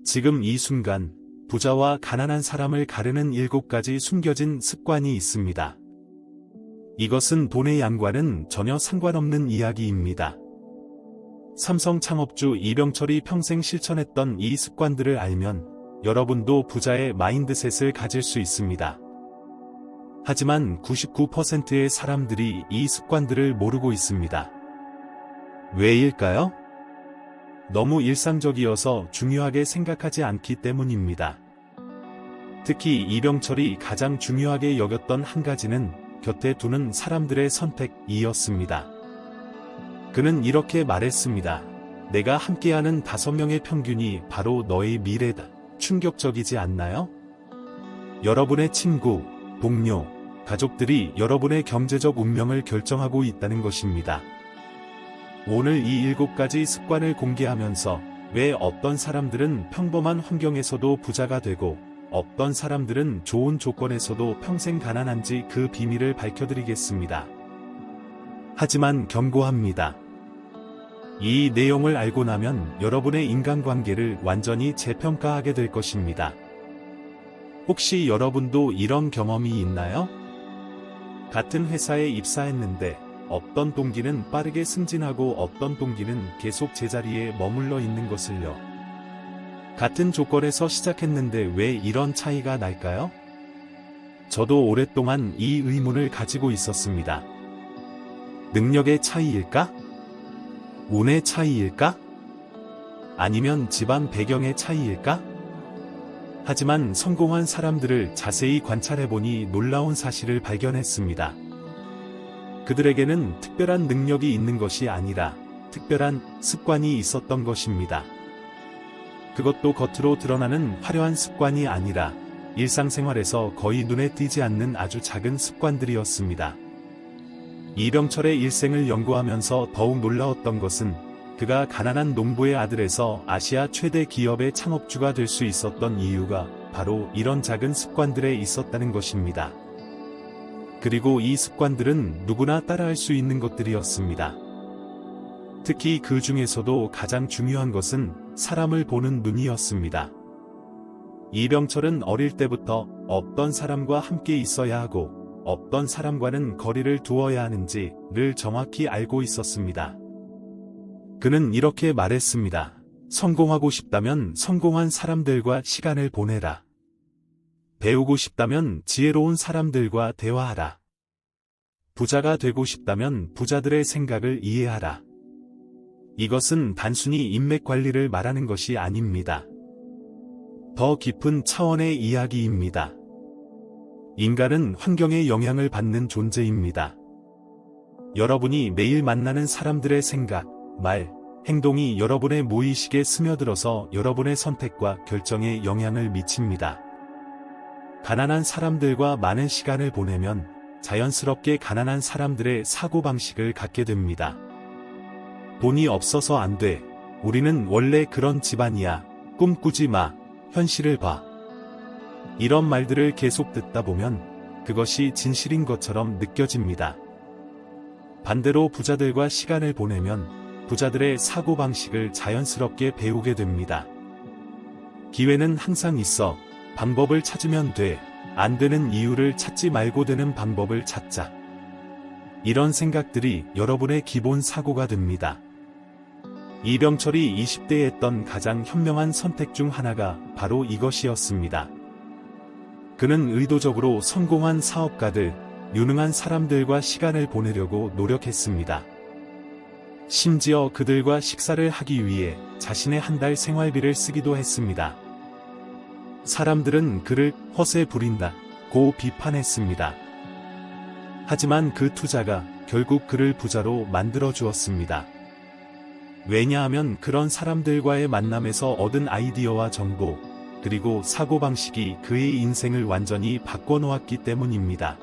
지금 이 순간, 부자와 가난한 사람을 가르는 7가지 숨겨진 습관이 있습니다. 이것은 돈의 양과는 전혀 상관없는 이야기입니다. 삼성 창업주 이병철이 평생 실천했던 이 습관들을 알면 여러분도 부자의 마인드셋을 가질 수 있습니다. 하지만 99%의 사람들이 이 습관들을 모르고 있습니다. 왜일까요? 너무 일상적이어서 중요하게 생각하지 않기 때문입니다. 특히 이병철이 가장 중요하게 여겼던 한 가지는 곁에 두는 사람들의 선택이었습니다. 그는 이렇게 말했습니다. 내가 함께하는 5명의 평균이 바로 너의 미래다. 충격적이지 않나요? 여러분의 친구, 동료, 가족들이 여러분의 경제적 운명을 결정하고 있다는 것입니다. 오늘 이 7가지 습관을 공개하면서 왜 어떤 사람들은 평범한 환경에서도 부자가 되고 어떤 사람들은 좋은 조건에서도 평생 가난한지 그 비밀을 밝혀드리겠습니다. 하지만 경고합니다. 이 내용을 알고 나면 여러분의 인간관계를 완전히 재평가하게 될 것입니다. 혹시 여러분도 이런 경험이 있나요? 같은 회사에 입사했는데 어떤 동기는 빠르게 승진하고 어떤 동기는 계속 제자리에 머물러 있는 것을요. 같은 조건에서 시작했는데 왜 이런 차이가 날까요? 저도 오랫동안 이 의문을 가지고 있었습니다. 능력의 차이일까? 운의 차이일까? 아니면 집안 배경의 차이일까? 하지만 성공한 사람들을 자세히 관찰해보니 놀라운 사실을 발견했습니다. 그들에게는 특별한 능력이 있는 것이 아니라 특별한 습관이 있었던 것입니다. 그것도 겉으로 드러나는 화려한 습관이 아니라 일상생활에서 거의 눈에 띄지 않는 아주 작은 습관들이었습니다. 이병철의 일생을 연구하면서 더욱 놀라웠던 것은 그가 가난한 농부의 아들에서 아시아 최대 기업의 창업주가 될 수 있었던 이유가 바로 이런 작은 습관들에 있었다는 것입니다. 그리고 이 습관들은 누구나 따라할 수 있는 것들이었습니다. 특히 그 중에서도 가장 중요한 것은 사람을 보는 눈이었습니다. 이병철은 어릴 때부터 어떤 사람과 함께 있어야 하고 어떤 사람과는 거리를 두어야 하는지를 정확히 알고 있었습니다. 그는 이렇게 말했습니다. 성공하고 싶다면 성공한 사람들과 시간을 보내라. 배우고 싶다면 지혜로운 사람들과 대화하라. 부자가 되고 싶다면 부자들의 생각을 이해하라. 이것은 단순히 인맥 관리를 말하는 것이 아닙니다. 더 깊은 차원의 이야기입니다. 인간은 환경의 영향을 받는 존재입니다. 여러분이 매일 만나는 사람들의 생각, 말, 행동이 여러분의 무의식에 스며들어서 여러분의 선택과 결정에 영향을 미칩니다. 가난한 사람들과 많은 시간을 보내면 자연스럽게 가난한 사람들의 사고방식을 갖게 됩니다. 돈이 없어서 안 돼. 우리는 원래 그런 집안이야. 꿈꾸지 마. 현실을 봐. 이런 말들을 계속 듣다 보면 그것이 진실인 것처럼 느껴집니다. 반대로 부자들과 시간을 보내면 부자들의 사고방식을 자연스럽게 배우게 됩니다. 기회는 항상 있어. 방법을 찾으면 돼. 안 되는 이유를 찾지 말고 되는 방법을 찾자. 이런 생각들이 여러분의 기본 사고가 됩니다. 이병철이 20대에 했던 가장 현명한 선택 중 하나가 바로 이것이었습니다. 그는 의도적으로 성공한 사업가들, 유능한 사람들과 시간을 보내려고 노력했습니다. 심지어 그들과 식사를 하기 위해 자신의 한 달 생활비를 쓰기도 했습니다. 사람들은 그를 허세 부린다고 비판했습니다. 하지만 그 투자가 결국 그를 부자로 만들어 주었습니다. 왜냐하면 그런 사람들과의 만남에서 얻은 아이디어와 정보, 그리고 사고방식이 그의 인생을 완전히 바꿔놓았기 때문입니다.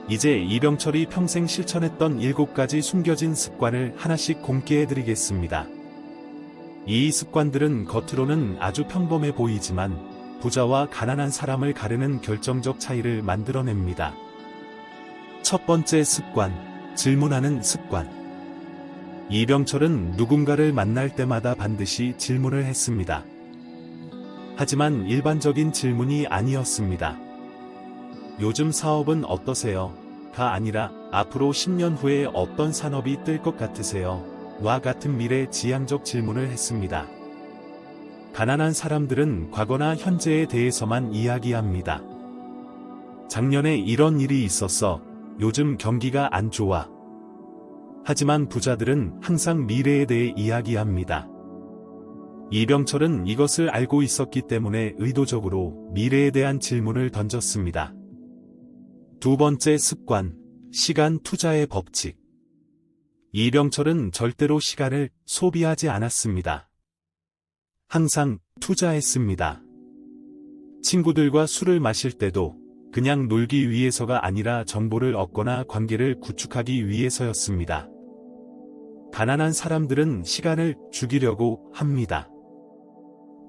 이제 이병철이 평생 실천했던 7가지 숨겨진 습관을 하나씩 공개해드리겠습니다. 이 습관들은 겉으로는 아주 평범해 보이지만 부자와 가난한 사람을 가르는 결정적 차이를 만들어냅니다. 첫 번째 습관, 질문하는 습관. 이병철은 누군가를 만날 때마다 반드시 질문을 했습니다. 하지만 일반적인 질문이 아니었습니다. 요즘 사업은 어떠세요? 가 아니라 앞으로 10년 후에 어떤 산업이 뜰 것 같으세요? 와 같은 미래 지향적 질문을 했습니다. 가난한 사람들은 과거나 현재에 대해서만 이야기합니다. 작년에 이런 일이 있었어. 요즘 경기가 안 좋아. 하지만 부자들은 항상 미래에 대해 이야기합니다. 이병철은 이것을 알고 있었기 때문에 의도적으로 미래에 대한 질문을 던졌습니다. 두 번째 습관, 시간 투자의 법칙. 이병철은 절대로 시간을 소비하지 않았습니다. 항상 투자했습니다. 친구들과 술을 마실 때도 그냥 놀기 위해서가 아니라 정보를 얻거나 관계를 구축하기 위해서였습니다. 가난한 사람들은 시간을 죽이려고 합니다.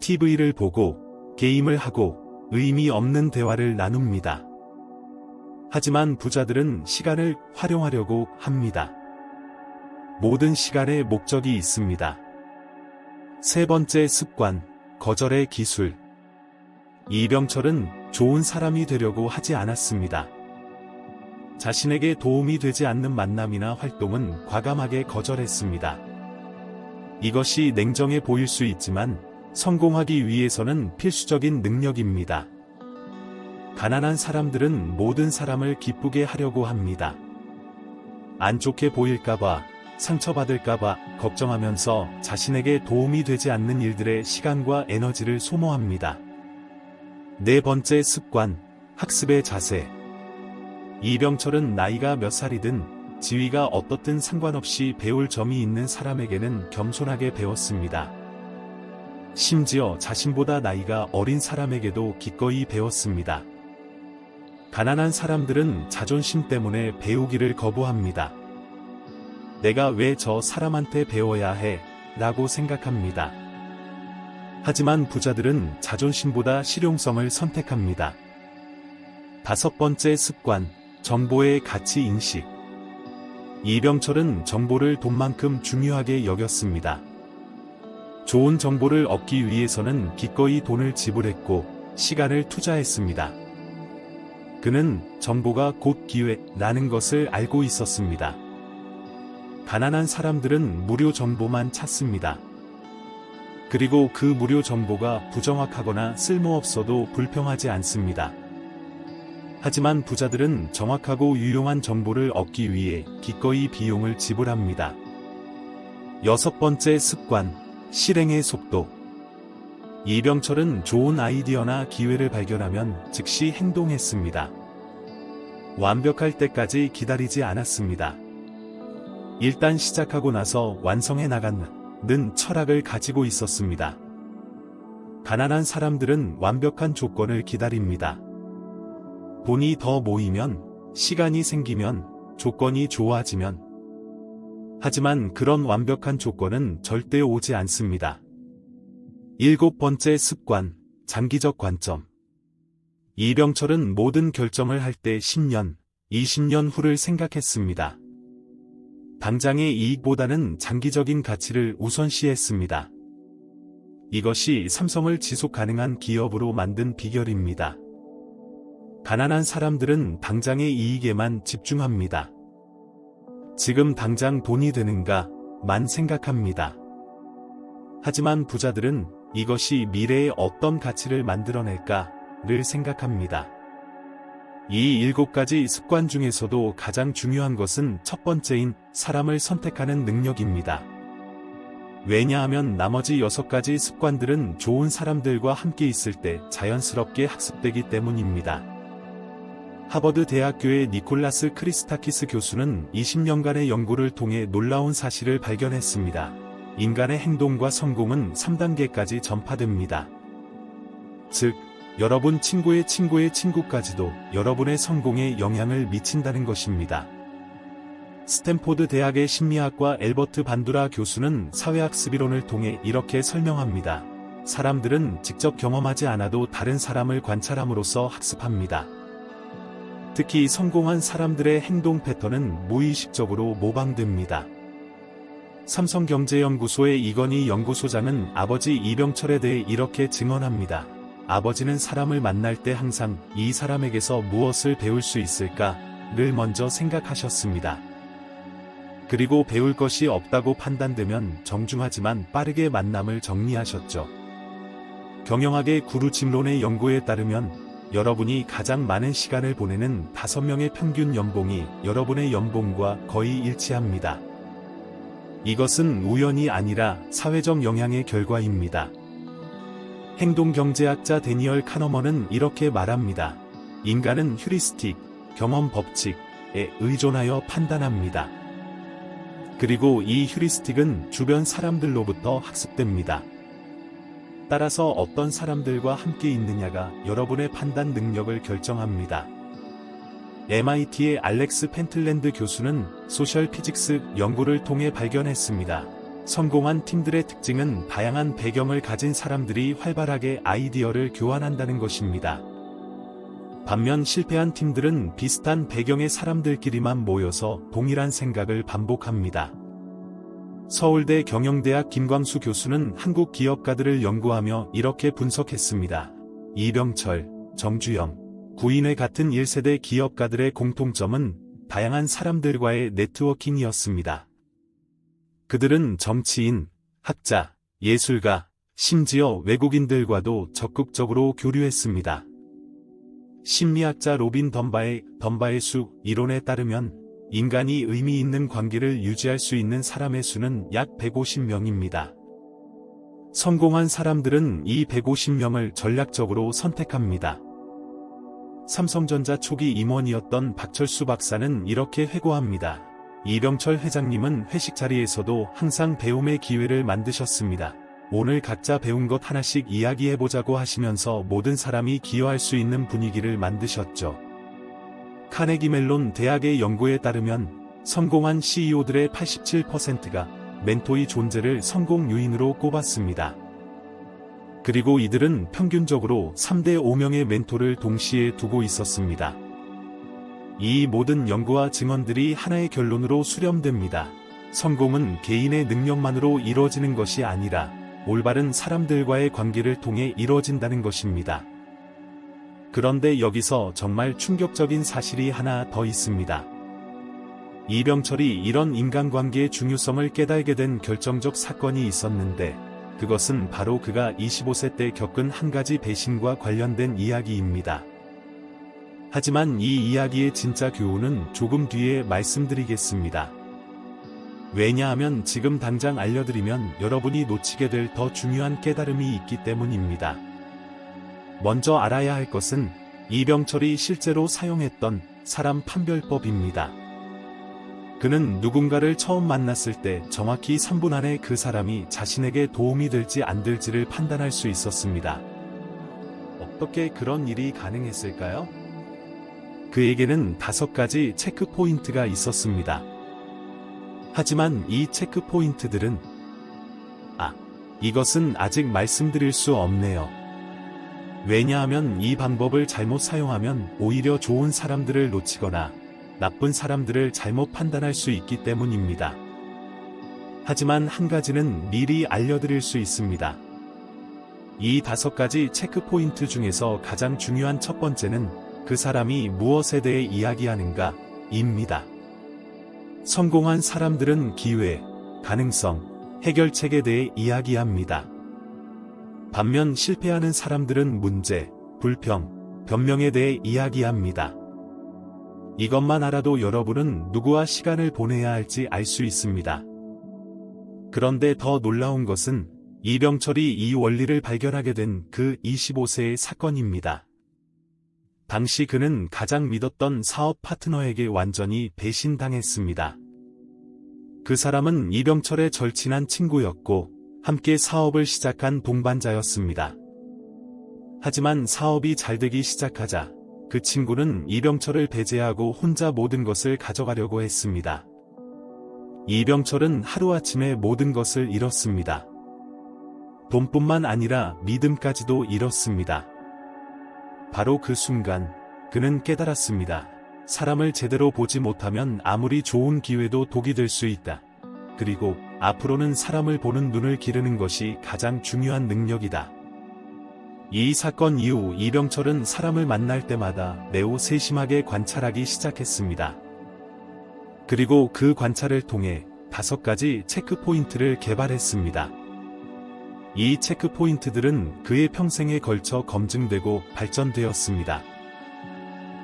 TV를 보고, 게임을 하고, 의미 없는 대화를 나눕니다. 하지만 부자들은 시간을 활용하려고 합니다. 모든 시간에 목적이 있습니다. 세 번째 습관, 거절의 기술. 이병철은 좋은 사람이 되려고 하지 않았습니다. 자신에게 도움이 되지 않는 만남이나 활동은 과감하게 거절했습니다. 이것이 냉정해 보일 수 있지만 성공하기 위해서는 필수적인 능력입니다. 가난한 사람들은 모든 사람을 기쁘게 하려고 합니다. 안 좋게 보일까봐, 상처받을까봐 걱정하면서 자신에게 도움이 되지 않는 일들에 시간과 에너지를 소모합니다. 네 번째 습관, 학습의 자세. 이병철은 나이가 몇 살이든 지위가 어떻든 상관없이 배울 점이 있는 사람에게는 겸손하게 배웠습니다. 심지어 자신보다 나이가 어린 사람에게도 기꺼이 배웠습니다. 가난한 사람들은 자존심 때문에 배우기를 거부합니다. 내가 왜 저 사람한테 배워야 해? 라고 생각합니다. 하지만 부자들은 자존심보다 실용성을 선택합니다. 다섯 번째 습관, 정보의 가치 인식. 이병철은 정보를 돈만큼 중요하게 여겼습니다. 좋은 정보를 얻기 위해서는 기꺼이 돈을 지불했고 시간을 투자했습니다. 그는 정보가 곧 기회라는 것을 알고 있었습니다. 가난한 사람들은 무료 정보만 찾습니다. 그리고 그 무료 정보가 부정확하거나 쓸모없어도 불평하지 않습니다. 하지만 부자들은 정확하고 유용한 정보를 얻기 위해 기꺼이 비용을 지불합니다. 여섯 번째 습관, 실행의 속도. 이병철은 좋은 아이디어나 기회를 발견하면 즉시 행동했습니다. 완벽할 때까지 기다리지 않았습니다. 일단 시작하고 나서 완성해 나가는 철학을 가지고 있었습니다. 가난한 사람들은 완벽한 조건을 기다립니다. 돈이 더 모이면, 시간이 생기면, 조건이 좋아지면. 하지만 그런 완벽한 조건은 절대 오지 않습니다. 일곱 번째 습관, 장기적 관점. 이병철은 모든 결정을 할 때 10년, 20년 후를 생각했습니다. 당장의 이익보다는 장기적인 가치를 우선시했습니다. 이것이 삼성을 지속 가능한 기업으로 만든 비결입니다. 가난한 사람들은 당장의 이익에만 집중합니다. 지금 당장 돈이 되는가만 생각합니다. 하지만 부자들은 이것이 미래에 어떤 가치를 만들어낼까를 생각합니다. 이 7가지 습관 중에서도 가장 중요한 것은 첫 번째인 사람을 선택하는 능력입니다. 왜냐하면 나머지 6가지 습관들은 좋은 사람들과 함께 있을 때 자연스럽게 학습되기 때문입니다. 하버드 대학교의 니콜라스 크리스타키스 교수는 20년간의 연구를 통해 놀라운 사실을 발견했습니다. 인간의 행동과 성공은 3단계까지 전파됩니다. 즉, 여러분 친구의 친구의 친구까지도 여러분의 성공에 영향을 미친다는 것입니다. 스탠포드 대학의 심리학과 엘버트 반두라 교수는 사회학습 이론을 통해 이렇게 설명합니다. 사람들은 직접 경험하지 않아도 다른 사람을 관찰함으로써 학습합니다. 특히 성공한 사람들의 행동 패턴은 무의식적으로 모방됩니다. 삼성경제연구소의 이건희 연구소장은 아버지 이병철에 대해 이렇게 증언합니다. 아버지는 사람을 만날 때 항상 이 사람에게서 무엇을 배울 수 있을까를 먼저 생각하셨습니다. 그리고 배울 것이 없다고 판단되면 정중하지만 빠르게 만남을 정리하셨죠. 경영학의 구루침론의 연구에 따르면 여러분이 가장 많은 시간을 보내는 5명의 평균 연봉이 여러분의 연봉과 거의 일치합니다. 이것은 우연이 아니라 사회적 영향의 결과입니다. 행동경제학자 데니얼 카너먼은 이렇게 말합니다. 인간은 휴리스틱, 경험 법칙에 의존하여 판단합니다. 그리고 이 휴리스틱은 주변 사람들로부터 학습됩니다. 따라서 어떤 사람들과 함께 있느냐가 여러분의 판단 능력을 결정합니다. MIT의 알렉스 펜틀랜드 교수는 소셜 피직스 연구를 통해 발견했습니다. 성공한 팀들의 특징은 다양한 배경을 가진 사람들이 활발하게 아이디어를 교환한다는 것입니다. 반면 실패한 팀들은 비슷한 배경의 사람들끼리만 모여서 동일한 생각을 반복합니다. 서울대 경영대학 김광수 교수는 한국 기업가들을 연구하며 이렇게 분석했습니다. 이병철, 정주영, 구인회 같은 1세대 기업가들의 공통점은 다양한 사람들과의 네트워킹이었습니다. 그들은 정치인, 학자, 예술가, 심지어 외국인들과도 적극적으로 교류했습니다. 심리학자 로빈 덤바의 수 이론에 따르면 인간이 의미 있는 관계를 유지할 수 있는 사람의 수는 약 150명입니다. 성공한 사람들은 이 150명을 전략적으로 선택합니다. 삼성전자 초기 임원이었던 박철수 박사는 이렇게 회고합니다. 이병철 회장님은 회식 자리에서도 항상 배움의 기회를 만드셨습니다. 오늘 각자 배운 것 하나씩 이야기해보자고 하시면서 모든 사람이 기여할 수 있는 분위기를 만드셨죠. 카네기 멜론 대학의 연구에 따르면 성공한 CEO들의 87%가 멘토의 존재를 성공 요인으로 꼽았습니다. 그리고 이들은 평균적으로 3대 5명의 멘토를 동시에 두고 있었습니다. 이 모든 연구와 증언들이 하나의 결론으로 수렴됩니다. 성공은 개인의 능력만으로 이루어지는 것이 아니라 올바른 사람들과의 관계를 통해 이루어진다는 것입니다. 그런데 여기서 정말 충격적인 사실이 하나 더 있습니다. 이병철이 이런 인간관계의 중요성을 깨달게 된 결정적 사건이 있었는데 그것은 바로 그가 25세 때 겪은 한 가지 배신과 관련된 이야기입니다. 하지만 이 이야기의 진짜 교훈은 조금 뒤에 말씀드리겠습니다. 왜냐하면 지금 당장 알려드리면 여러분이 놓치게 될 더 중요한 깨달음이 있기 때문입니다. 먼저 알아야 할 것은 이병철이 실제로 사용했던 사람 판별법입니다. 그는 누군가를 처음 만났을 때 정확히 3분 안에 그 사람이 자신에게 도움이 될지 안 될지를 판단할 수 있었습니다. 어떻게 그런 일이 가능했을까요? 그에게는 5가지 체크 포인트가 있었습니다. 하지만 이 체크 포인트들은 이것은 아직 말씀드릴 수 없네요. 왜냐하면 이 방법을 잘못 사용하면 오히려 좋은 사람들을 놓치거나 나쁜 사람들을 잘못 판단할 수 있기 때문입니다. 하지만 한 가지는 미리 알려드릴 수 있습니다. 이 5가지 체크 포인트 중에서 가장 중요한 첫 번째는 그 사람이 무엇에 대해 이야기하는가 입니다. 성공한 사람들은 기회, 가능성, 해결책에 대해 이야기합니다. 반면 실패하는 사람들은 문제, 불평, 변명에 대해 이야기합니다. 이것만 알아도 여러분은 누구와 시간을 보내야 할지 알 수 있습니다. 그런데 더 놀라운 것은 이병철이 이 원리를 발견하게 된 그 25세의 사건입니다. 당시 그는 가장 믿었던 사업 파트너에게 완전히 배신당했습니다. 그 사람은 이병철의 절친한 친구였고 함께 사업을 시작한 동반자였습니다. 하지만 사업이 잘 되기 시작하자 그 친구는 이병철을 배제하고 혼자 모든 것을 가져가려고 했습니다. 이병철은 하루아침에 모든 것을 잃었습니다. 돈뿐만 아니라 믿음까지도 잃었습니다. 바로 그 순간 그는 깨달았습니다. 사람을 제대로 보지 못하면 아무리 좋은 기회도 독이 될 수 있다. 그리고 앞으로는 사람을 보는 눈을 기르는 것이 가장 중요한 능력이다. 이 사건 이후 이병철은 사람을 만날 때마다 매우 세심하게 관찰하기 시작했습니다. 그리고 그 관찰을 통해 5가지 체크포인트를 개발했습니다. 이 체크포인트들은 그의 평생에 걸쳐 검증되고 발전되었습니다.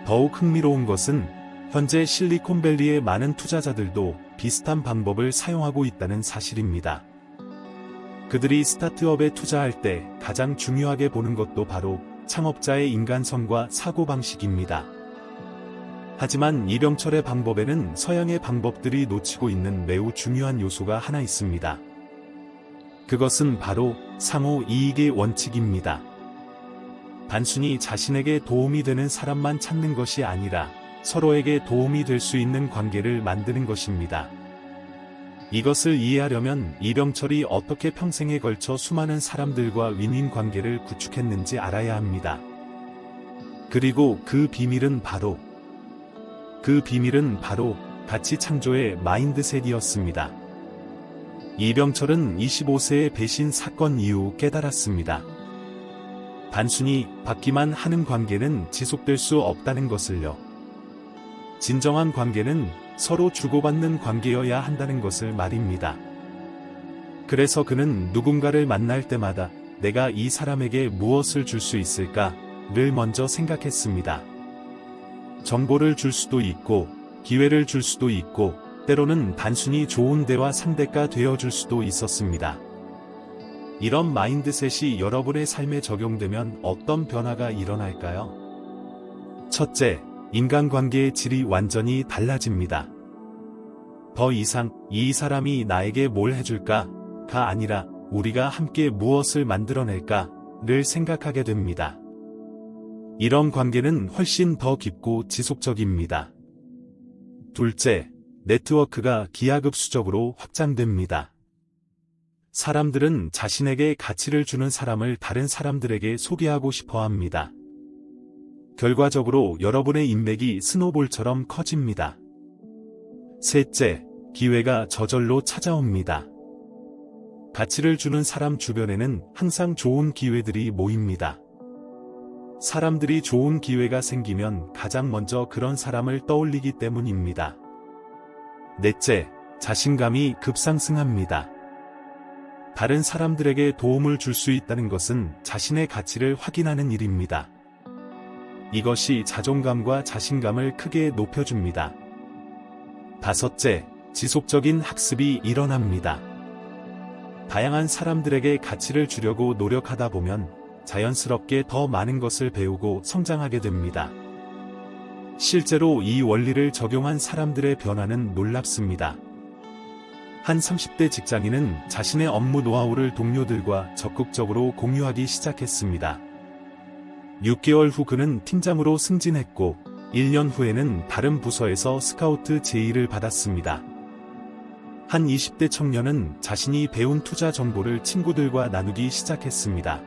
더욱 흥미로운 것은 현재 실리콘밸리의 많은 투자자들도 비슷한 방법을 사용하고 있다는 사실입니다. 그들이 스타트업에 투자할 때 가장 중요하게 보는 것도 바로 창업자의 인간성과 사고방식입니다. 하지만 이병철의 방법에는 서양의 방법들이 놓치고 있는 매우 중요한 요소가 하나 있습니다. 그것은 바로 상호 이익의 원칙입니다. 단순히 자신에게 도움이 되는 사람만 찾는 것이 아니라 서로에게 도움이 될 수 있는 관계를 만드는 것입니다. 이것을 이해하려면 이병철이 어떻게 평생에 걸쳐 수많은 사람들과 윈윈 관계를 구축했는지 알아야 합니다. 그리고 그 비밀은 바로 가치 창조의 마인드셋이었습니다. 이병철은 25세의 배신 사건 이후 깨달았습니다. 단순히 받기만 하는 관계는 지속될 수 없다는 것을요. 진정한 관계는 서로 주고받는 관계여야 한다는 것을 말입니다. 그래서 그는 누군가를 만날 때마다 내가 이 사람에게 무엇을 줄 수 있을까를 먼저 생각했습니다. 정보를 줄 수도 있고, 기회를 줄 수도 있고, 때로는 단순히 좋은 대화 상대가 되어줄 수도 있었습니다. 이런 마인드셋이 여러분의 삶에 적용되면 어떤 변화가 일어날까요? 첫째, 인간관계의 질이 완전히 달라집니다. 더 이상 이 사람이 나에게 뭘 해줄까가 아니라 우리가 함께 무엇을 만들어낼까를 생각하게 됩니다. 이런 관계는 훨씬 더 깊고 지속적입니다. 둘째, 네트워크가 기하급수적으로 확장됩니다. 사람들은 자신에게 가치를 주는 사람을 다른 사람들에게 소개하고 싶어 합니다. 결과적으로 여러분의 인맥이 스노볼처럼 커집니다. 셋째, 기회가 저절로 찾아옵니다. 가치를 주는 사람 주변에는 항상 좋은 기회들이 모입니다. 사람들이 좋은 기회가 생기면 가장 먼저 그런 사람을 떠올리기 때문입니다. 넷째, 자신감이 급상승합니다. 다른 사람들에게 도움을 줄 수 있다는 것은 자신의 가치를 확인하는 일입니다. 이것이 자존감과 자신감을 크게 높여줍니다. 다섯째, 지속적인 학습이 일어납니다. 다양한 사람들에게 가치를 주려고 노력하다 보면 자연스럽게 더 많은 것을 배우고 성장하게 됩니다. 실제로 이 원리를 적용한 사람들의 변화는 놀랍습니다. 한 30대 직장인은 자신의 업무 노하우를 동료들과 적극적으로 공유하기 시작했습니다. 6개월 후 그는 팀장으로 승진했고 1년 후에는 다른 부서에서 스카우트 제의를 받았습니다. 한 20대 청년은 자신이 배운 투자 정보를 친구들과 나누기 시작했습니다.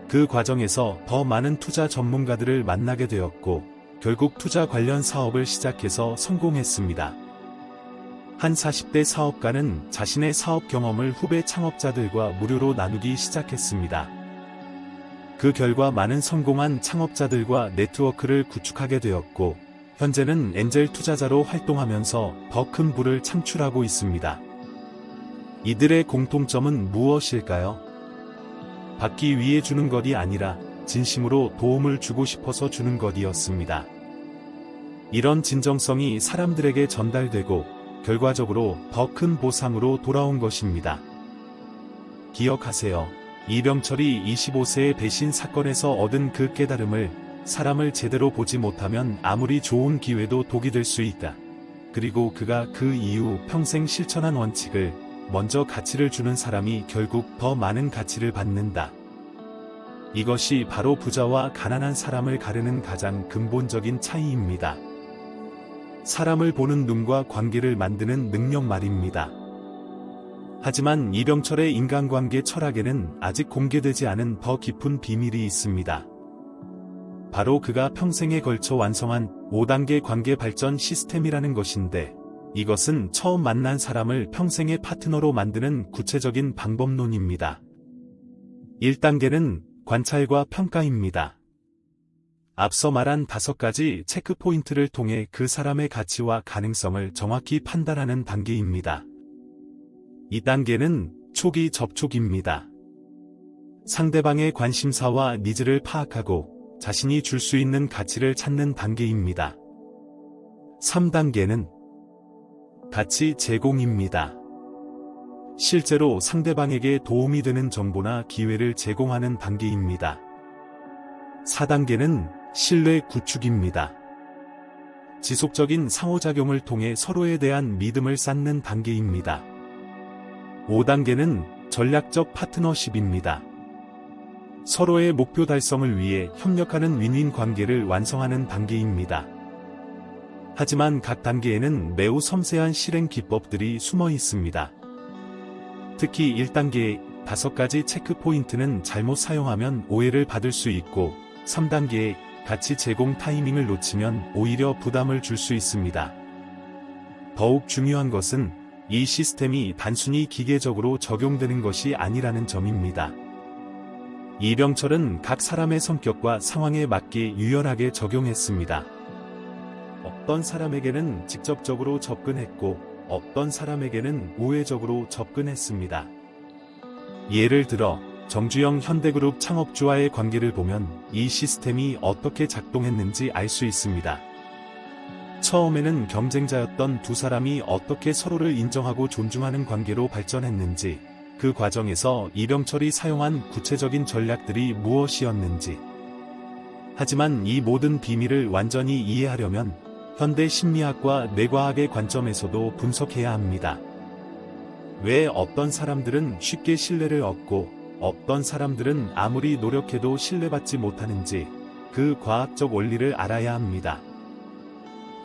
그 과정에서 더 많은 투자 전문가들을 만나게 되었고 결국 투자 관련 사업을 시작해서 성공했습니다. 한 40대 사업가는 자신의 사업 경험을 후배 창업자들과 무료로 나누기 시작했습니다. 그 결과 많은 성공한 창업자들과 네트워크를 구축하게 되었고 현재는 엔젤 투자자로 활동하면서 더 큰 부를 창출하고 있습니다. 이들의 공통점은 무엇일까요? 받기 위해 주는 것이 아니라 진심으로 도움을 주고 싶어서 주는 것이었습니다. 이런 진정성이 사람들에게 전달되고 결과적으로 더 큰 보상으로 돌아온 것입니다. 기억하세요. 이병철이 25세의 배신 사건에서 얻은 그 깨달음을 사람을 제대로 보지 못하면 아무리 좋은 기회도 독이 될 수 있다. 그리고 그가 그 이후 평생 실천한 원칙을 먼저 가치를 주는 사람이 결국 더 많은 가치를 받는다. 이것이 바로 부자와 가난한 사람을 가르는 가장 근본적인 차이입니다. 사람을 보는 눈과 관계를 만드는 능력 말입니다. 하지만 이병철의 인간관계 철학에는 아직 공개되지 않은 더 깊은 비밀이 있습니다. 바로 그가 평생에 걸쳐 완성한 5단계 관계 발전 시스템이라는 것인데, 이것은 처음 만난 사람을 평생의 파트너로 만드는 구체적인 방법론입니다. 1단계는 관찰과 평가입니다. 앞서 말한 5가지 체크포인트를 통해 그 사람의 가치와 가능성을 정확히 판단하는 단계입니다. 이 단계는 초기 접촉입니다. 상대방의 관심사와 니즈를 파악하고 자신이 줄 수 있는 가치를 찾는 단계입니다. 3단계는 가치 제공입니다. 실제로 상대방에게 도움이 되는 정보나 기회를 제공하는 단계입니다. 4단계는 신뢰 구축입니다. 지속적인 상호작용을 통해 서로에 대한 믿음을 쌓는 단계입니다. 5단계는 전략적 파트너십입니다. 서로의 목표 달성을 위해 협력하는 윈윈 관계를 완성하는 단계입니다. 하지만 각 단계에는 매우 섬세한 실행 기법들이 숨어 있습니다. 특히 1단계의 5가지 체크포인트는 잘못 사용하면 오해를 받을 수 있고 3단계의 가치 제공 타이밍을 놓치면 오히려 부담을 줄 수 있습니다. 더욱 중요한 것은 이 시스템이 단순히 기계적으로 적용되는 것이 아니라는 점입니다. 이병철은 각 사람의 성격과 상황에 맞게 유연하게 적용했습니다. 어떤 사람에게는 직접적으로 접근했고 어떤 사람에게는 우회적으로 접근했습니다. 예를 들어 정주영 현대그룹 창업주와의 관계를 보면 이 시스템이 어떻게 작동했는지 알 수 있습니다. 처음에는 경쟁자였던 두 사람이 어떻게 서로를 인정하고 존중하는 관계로 발전했는지, 그 과정에서 이병철이 사용한 구체적인 전략들이 무엇이었는지. 하지만 이 모든 비밀을 완전히 이해하려면 현대 심리학과 뇌과학의 관점에서도 분석해야 합니다. 왜 어떤 사람들은 쉽게 신뢰를 얻고 어떤 사람들은 아무리 노력해도 신뢰받지 못하는지, 그 과학적 원리를 알아야 합니다.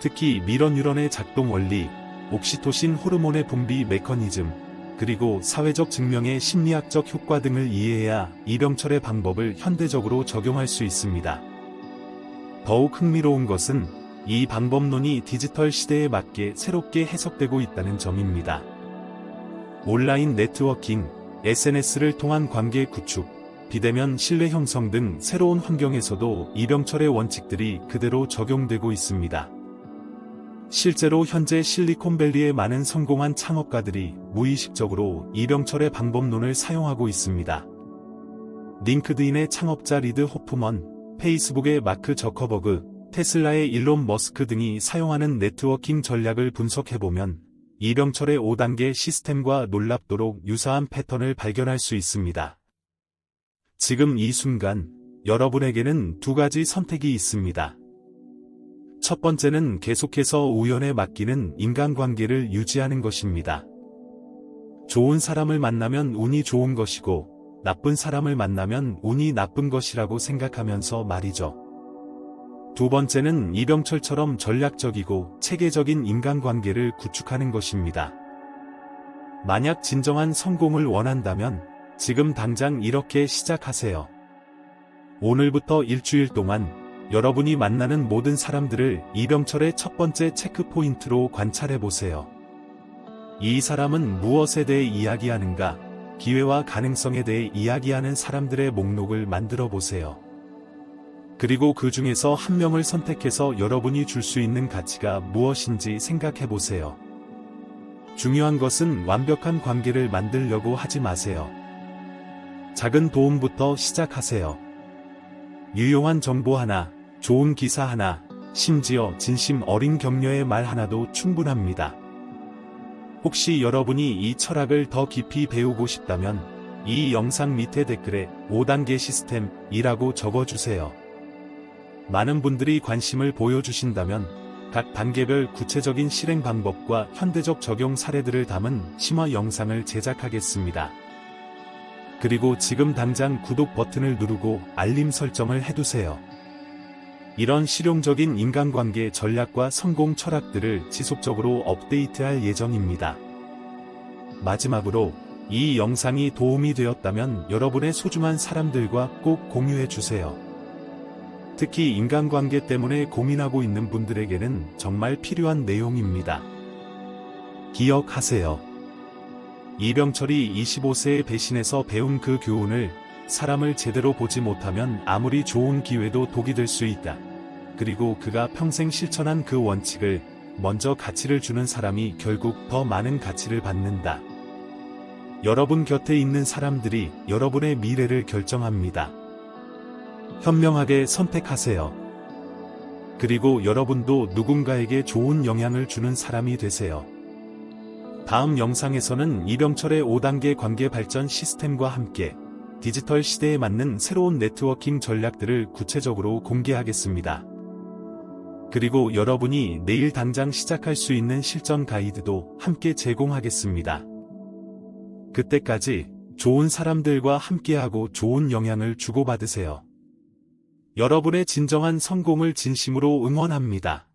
특히 미러 뉴런의 작동 원리, 옥시토신 호르몬의 분비 메커니즘, 그리고 사회적 증명의 심리학적 효과 등을 이해해야 이병철의 방법을 현대적으로 적용할 수 있습니다. 더욱 흥미로운 것은 이 방법론이 디지털 시대에 맞게 새롭게 해석되고 있다는 점입니다. 온라인 네트워킹, SNS를 통한 관계 구축, 비대면 신뢰 형성 등 새로운 환경에서도 이병철의 원칙들이 그대로 적용되고 있습니다. 실제로 현재 실리콘밸리의 많은 성공한 창업가들이 무의식적으로 이병철의 방법론을 사용하고 있습니다. 링크드인의 창업자 리드 호프먼, 페이스북의 마크 저커버그, 테슬라의 일론 머스크 등이 사용하는 네트워킹 전략을 분석해보면 이병철의 5단계 시스템과 놀랍도록 유사한 패턴을 발견할 수 있습니다. 지금 이 순간 여러분에게는 2가지 선택이 있습니다. 첫 번째는 계속해서 우연에 맡기는 인간관계를 유지하는 것입니다. 좋은 사람을 만나면 운이 좋은 것이고 나쁜 사람을 만나면 운이 나쁜 것이라고 생각하면서 말이죠. 두 번째는 이병철처럼 전략적이고 체계적인 인간관계를 구축하는 것입니다. 만약 진정한 성공을 원한다면 지금 당장 이렇게 시작하세요. 오늘부터 일주일 동안 여러분이 만나는 모든 사람들을 이병철의 첫 번째 체크포인트로 관찰해보세요. 이 사람은 무엇에 대해 이야기하는가? 기회와 가능성에 대해 이야기하는 사람들의 목록을 만들어 보세요. 그리고 그 중에서 한 명을 선택해서 여러분이 줄 수 있는 가치가 무엇인지 생각해 보세요. 중요한 것은 완벽한 관계를 만들려고 하지 마세요. 작은 도움부터 시작하세요. 유용한 정보 하나, 좋은 기사 하나, 심지어 진심 어린 격려의 말 하나도 충분합니다. 혹시 여러분이 이 철학을 더 깊이 배우고 싶다면 이 영상 밑에 댓글에 5단계 시스템이라고 적어주세요. 많은 분들이 관심을 보여주신다면 각 단계별 구체적인 실행 방법과 현대적 적용 사례들을 담은 심화 영상을 제작하겠습니다. 그리고 지금 당장 구독 버튼을 누르고 알림 설정을 해두세요. 이런 실용적인 인간관계 전략과 성공 철학들을 지속적으로 업데이트할 예정입니다. 마지막으로 이 영상이 도움이 되었다면 여러분의 소중한 사람들과 꼭 공유해주세요. 특히 인간관계 때문에 고민하고 있는 분들에게는 정말 필요한 내용입니다. 기억하세요. 이병철이 25세의 배신에서 배운 그 교훈을 사람을 제대로 보지 못하면 아무리 좋은 기회도 독이 될 수 있다. 그리고 그가 평생 실천한 그 원칙을 먼저 가치를 주는 사람이 결국 더 많은 가치를 받는다. 여러분 곁에 있는 사람들이 여러분의 미래를 결정합니다. 현명하게 선택하세요. 그리고 여러분도 누군가에게 좋은 영향을 주는 사람이 되세요. 다음 영상에서는 이병철의 5단계 관계 발전 시스템과 함께 디지털 시대에 맞는 새로운 네트워킹 전략들을 구체적으로 공개하겠습니다. 그리고 여러분이 내일 당장 시작할 수 있는 실전 가이드도 함께 제공하겠습니다. 그때까지 좋은 사람들과 함께하고 좋은 영향을 주고받으세요. 여러분의 진정한 성공을 진심으로 응원합니다.